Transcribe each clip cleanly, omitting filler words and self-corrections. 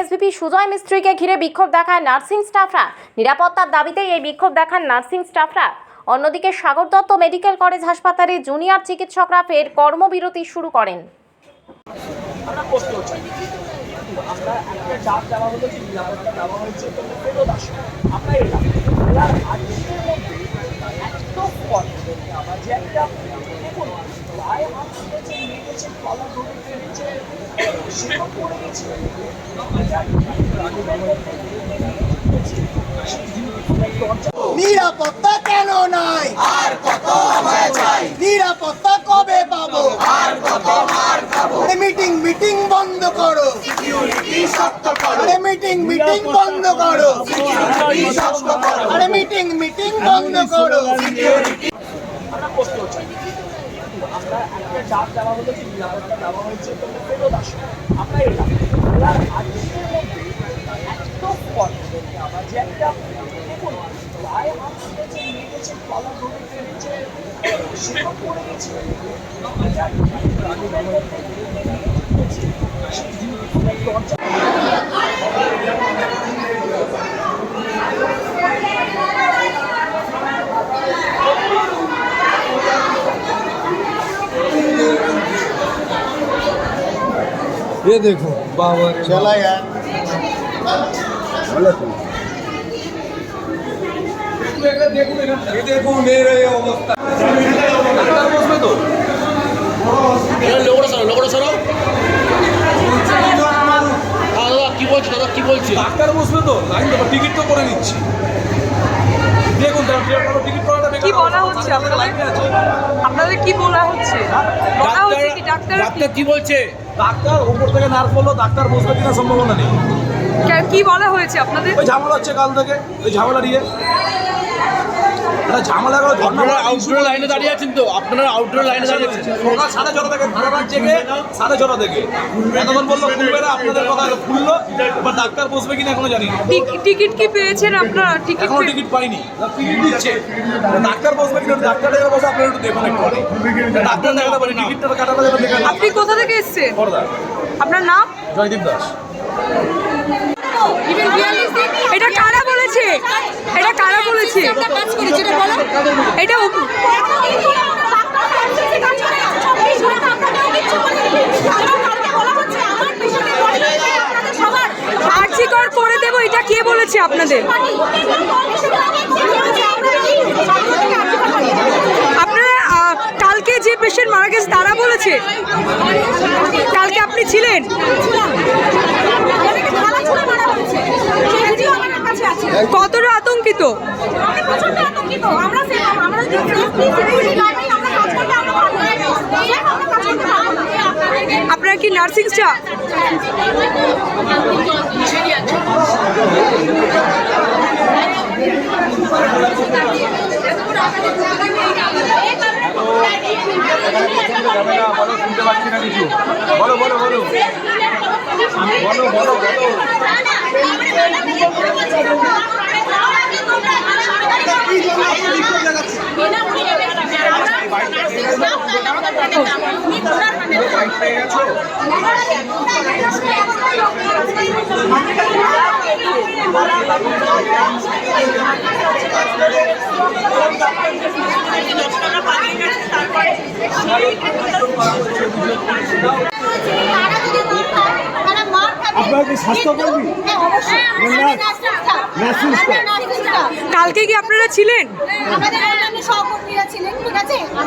SVP Sujoy মিস্ত্রিকে ঘিরে বিক্ষোভ দেখায় নার্সিং স্টাফরা। নিরাপত্তার দাবিতেই এই বিক্ষোভ দেখান নার্সিং স্টাফরা। অন্যদিকে সাগর দত্ত মেডিকেল কলেজ হাসপাতালে জুনিয়র চিকিৎসকরা ফের কর্মবিরতি শুরু করেন। নিরাপত্তা কেন নাই? আর কত আমায় চাই? নিরাপত্তা কবে পাবো? আর কত মার খাবো? মিটিং বন্ধ করো, সিকিউরিটি শক্ত করো। মিটিং বন্ধ করো, সিকিউরিটি শক্ত করো। মিটিং বন্ধ করো, সিকিউরিটি। আমরা প্রশ্ন চাই, আমরা একটা ডাক দেওয়া হলো যে নিরাপত্তা দেওয়া হয়েছে, তোমরা ফেরত আসো। আমরা এলাম আজকের মধ্যে এত আবার যে একটা দেখুন প্রায় হাত ফুটেছে, নিয়ে গেছে, কলা ধরে ফেলেছে, সেসব পড়ে গেছে। ये देखो बाबा चला यार, देखो मेरे अवस्था तो লোকটা সরো। কি বলছি দাদা, কি বলছি? ডাক্তার বসবে তো, লাইন তো টিকিট তো করে নিচ্ছি। দেখুন টিকিট করাটা কি বলা হচ্ছে আপনাদের কি বলা হচ্ছে কি ডাক্তার কি বলছে? ডাক্তার উপর থেকে নার্স বললো ডাক্তার বসবে কিনা সম্ভাবনা নেই। কি বলা হয়েছে আপনাদের? ওই ঝামেলা হচ্ছে কাল থেকে, ওই ঝামেলা নিয়ে ঝামেলা করে আপনারা আউটডোর লাইনে দাঁড়িয়ে আছেন তো? আপনারা আউটডোর লাইনে দাঁড়িয়ে আছেন সকাল 6:30 থেকে ধারাবাহিক জেগে 6:30 থেকে এতক্ষণ বললো খুলবে না, আপনাদের কথা খুললো। এবার ডাক্তার বসবে কিনা এখনো জানি না। টিকিট কি পেয়েছেন আপনারা? এখনো টিকিট পাইনি, টিকিট দিচ্ছে। ডাক্তার বসবে কিনা, ডাক্তার ডেকে বসে আপনারা একটু দেখুন একটু। ডাক্তার দেখাতে পারি, টিকিটটা কাটাতে যাবে দেখে। আপনি কোথা থেকে এসেছেন? আপনার নাম? জয়দীপ দাস। এটা কারা বলেছে? এটা কারা বলেছে? এটা আর্জিকর করে দেবো, এটা কে বলেছে আপনাদের? আপনারা কালকে যে পেশেন্ট মারা গেছে তারা বলেছে? কালকে আপনি ছিলেন? কতটা আতঙ্কিত? আপনারা কি নার্সিং স্টাফ? শুনতে পাচ্ছি না কিছু। বলো বলো বলো বলো বলো বলো। আপনার কি স্বাস্থ্যকর্মী? কালকে কি আপনারা ছিলেন?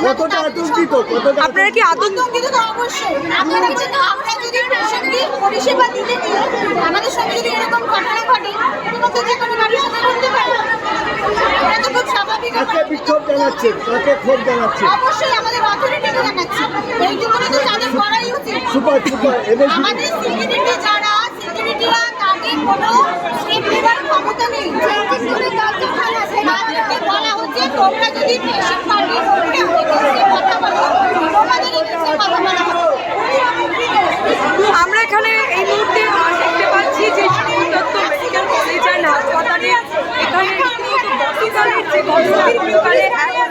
কতটা আতঙ্কিত? আপনারা কি আতঙ্কিত? অবশ্যই আপনারা কিন্তু আমরা যদি পেশেন্টকে পরিষেবা দিতে গিয়ে আমাদের সঙ্গে যদি এরকম ঘটনা ঘটে, এটা তো যে কোনো বাড়ির সাথে ঘটতে পারে। এটা তো খুব স্বাভাবিক। কাকে বিক্ষোভ জানাচ্ছে? কাকে ক্ষোভ জানাচ্ছে? অবশ্যই আমাদের অথরিটিকে জানাচ্ছি। এইটুকুনি তো তাদের করাই উচিত। সুপার আমাদের সিকিউরিটি যারা সিকিউরিটিরা তাদের কোনো স্টেপ নেওয়ার ক্ষমতা নেই। তাদেরকে বলা হচ্ছে তোমরা যদি পেশেন্ট পার্টির কথা বলো, তোমাদের এগেইনস্টে কথা বলা হবে। আমরা এখানে এই মুহূর্তে দেখতে পাচ্ছি যে Sagar Dutta medical college and হাসপাতালে এখানে রীতিমতো গতকালের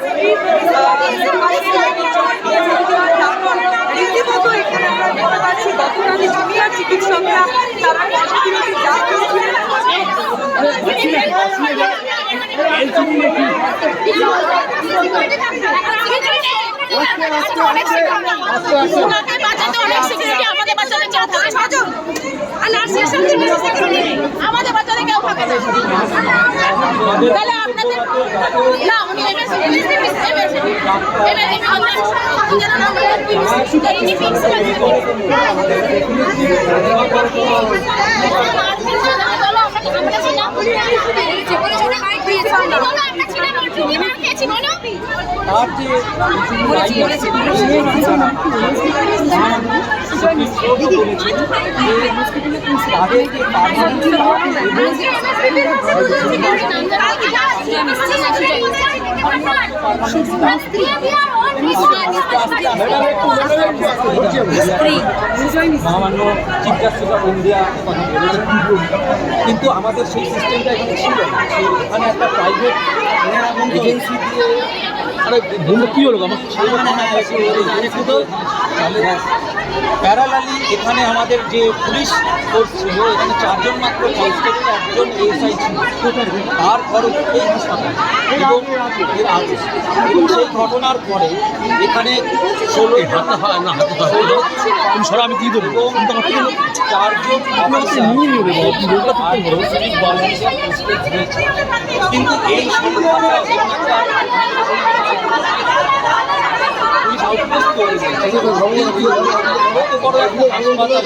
যে গতকালে রীতিমতো এখানে আমরা দেখতে পাচ্ছি গতকালের জুনিয়র চিকিৎসকরা তারা কর্মবিরতি ওনাকে বাঁচাতে অনেক সিকিউরিটি, আমাদের বাঁচাতে কেউ থাকে না। আর নার্সের সাথে বেশি সিকিউরিটি, আমাদের বাঁচাতে কেউ থাকে না। তাহলে আপনাদের না উনি এমএসসি মহামান্য চিফ জাস্টিস অফ ইন্ডিয়া কথা বলেছেন, কিন্তু আমাদের সেই সিস্টেমটা এখানে ছিল না। এখানে একটা প্রাইভেট এজেন্সি দিয়ে কি হলো আমার প্যারালালি এখানে আমাদের যে পুলিশ ফোর্স ছিল, এখানে 4 জন মাত্র কনস্টেবল, 1 জন এএসআই ছিল, তার খরচ এই হাসপাতাল এবং এর আগে। এবং সেই ঘটনার পরে এখানে 16 আমি দিয়ে দেবো এবং 4 জন কিন্তু এই সংখ্যাটা পুলিশ আউটপোস্ট তৈরি করেছে। কত বড় একটা হাসপাতাল,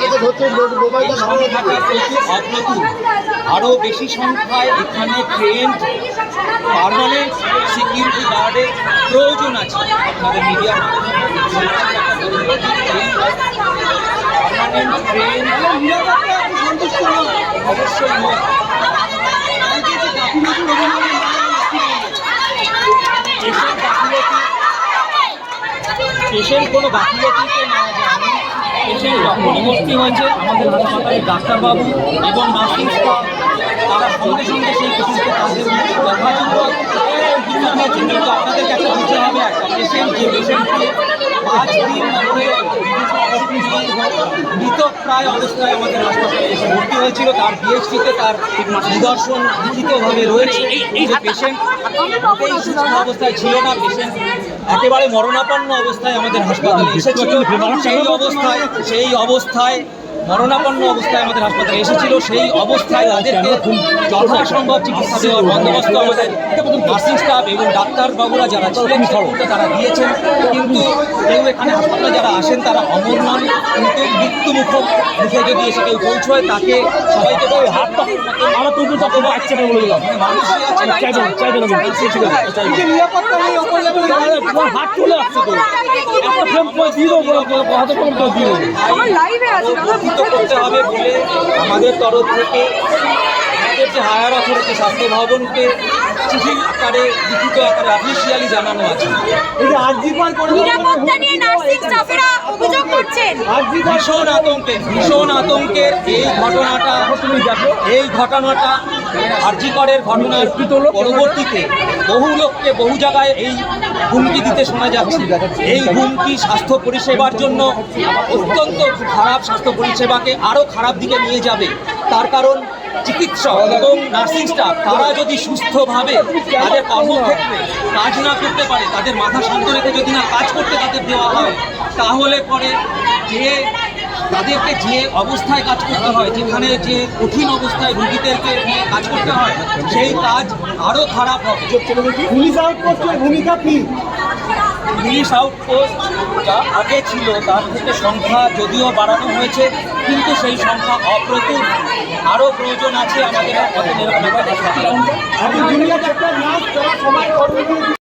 এই সংখ্যাটা প্রচুর অপ্রতুল। আরও বেশি সংখ্যায় এখানে ট্রেন্ড পার্মানেন্ট সিকিউরিটি গার্ডের প্রয়োজন আছে। আপনাদের মিডিয়া পার্মানেন্ট ট্রেন সন্তুষ্ট নয়, অবশ্যই নয়। পেশেন্ট কোনো গাফিলতিতে নেওয়া যায়নি। পেশেন্ট যখনই ভর্তি হয়েছে আমাদের হাসপাতালের ডাক্তারবাবু এবং নার্সিং স্টাফ তারা সঙ্গে সঙ্গে সেই পেশেন্টকে তাদের যথাযথ দিয়েছে। কিন্তু আপনাদেরকে একটা বুঝতে হবে, একটা পেশেন্ট যে পেশেন্টকে 5 দিন ধরে মৃতপ্রায় অবস্থায় আমাদের হাসপাতালে এসে ভর্তি হয়েছিল, তার বিএসটিতে তার নিদর্শন লিখিতভাবে রয়েছে। এই পেশেন্ট সুস্থ অবস্থায় ছিল না, পেশেন্ট একেবারে মরণাপন্ন অবস্থায় আমাদের হাসপাতালে এসেছিল। সেই অবস্থায় মরণাপন্ন অবস্থায় আমাদের হাসপাতালে এসেছিল। সেই অবস্থায় তাদেরকে যথাসম্ভব চিকিৎসা দেওয়ার বন্দোবস্ত আমাদের নার্সিং স্টাফ এবং ডাক্তারবাবুরা যারা ছিলেন তারা দিয়েছেন। কিন্তু কেউ এখানে হাসপাতালে যারা আসেন তারা অমর নন, কিন্তু মৃত্যু মুখে যদি এসে কেউ পৌঁছয় তাকে সবাইকে হাতটা নিরাপত্তা নেই। হাত চলে আসছে তো করতে হবে বলে আমাদের তরফ থেকে আমাদের যে হায়ার অথরিটি স্বাস্থ্য ভবনকে চিঠি আকারে লিখিত আকারে অফিসিয়ালি জানানো আছে। নিরাপত্তা নিয়ে নার্সিং স্টাফেরা অভিযোগ করছেন। ভীষণ আতঙ্কের এই ঘটনাটা আরজিকরের ঘটনার পরবর্তীতে বহু লোককে বহু জায়গায় এই হুমকি দিতে শোনা যাচ্ছে। এই হুমকি স্বাস্থ্য পরিষেবার জন্য অত্যন্ত খারাপ, স্বাস্থ্য পরিষেবাকে আরও খারাপ দিকে নিয়ে যাবে। তার কারণ চিকিৎসক এবং নার্সিং স্টাফ তারা যদি সুস্থভাবে তাদের কর্মক্ষেত্রে কাজ না করতে পারে, তাদের মাথা শান্ত রেখে যদি না কাজ করতে তাদের দেওয়া হয়, তাহলে পরে তাদেরকে যে অবস্থায় কাজ করতে হয়, যেখানে যে কঠিন অবস্থায় রোগীদেরকে নিয়ে কাজ করতে হয়, সেই কাজ আরও খারাপ হবে। পুলিশ আউটপোস্টের ভূমিকা কি? পুলিশ আউটপোস্ট যা আগে ছিল তার থেকে সংখ্যা যদিও বাড়ানো হয়েছে, কিন্তু সেই সংখ্যা অপ্রতুল। আরও প্রয়োজন আছে আমাদের